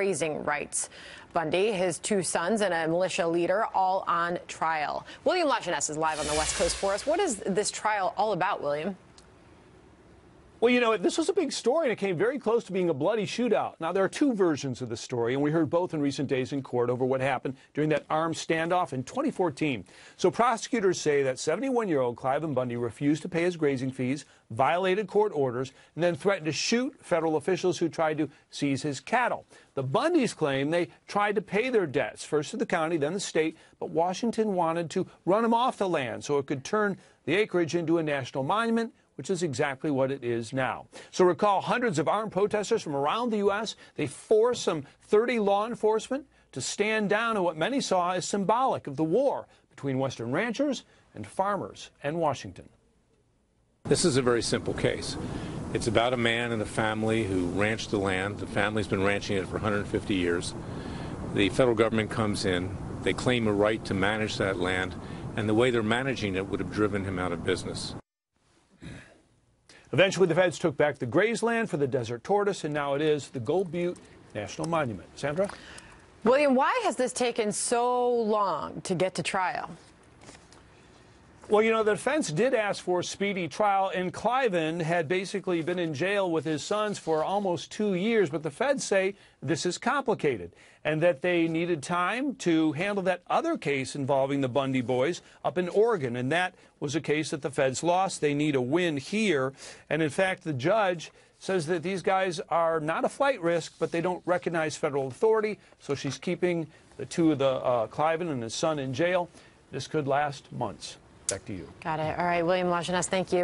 Grazing rights. Bundy, his two sons, and a militia leader all on trial. William Lajeunesse is live on the West Coast for us. What is this trial all about, William? Well, you know, this was a big story, and it came very close to being a bloody shootout. Now, there are two versions of the story, and we heard both in recent days in court over what happened during that armed standoff in 2014. So prosecutors say that 71-year-old Cliven Bundy refused to pay his grazing fees, violated court orders, and then threatened to shoot federal officials who tried to seize his cattle. The Bundys claim they tried to pay their debts, first to the county, then the state, but Washington wanted to run them off the land so it could turn the acreage into a national monument, which is exactly what it is now. So recall hundreds of armed protesters from around the U.S. They forced some 30 law enforcement to stand down in what many saw as symbolic of the war between Western ranchers and farmers and Washington. This is a very simple case. It's about a man and a family who ranched the land. The family's been ranching it for 150 years. The federal government comes in. They claim a right to manage that land, and the way they're managing it would have driven him out of business. Eventually, the feds took back the grazeland for the desert tortoise, and now it is the Gold Butte National Monument. Sandra? William, why has this taken so long to get to trial? Well, you know, the defense did ask for a speedy trial, and Cliven had basically been in jail with his sons for almost 2 years, but the feds say this is complicated and that they needed time to handle that other case involving the Bundy boys up in Oregon, and that was a case that the feds lost. They need a win here, and in fact, the judge says that these guys are not a flight risk, but they don't recognize federal authority, so she's keeping the two of the Cliven and his son in jail. This could last months. Back to you. Got it. All right, William Lajeunesse, thank you.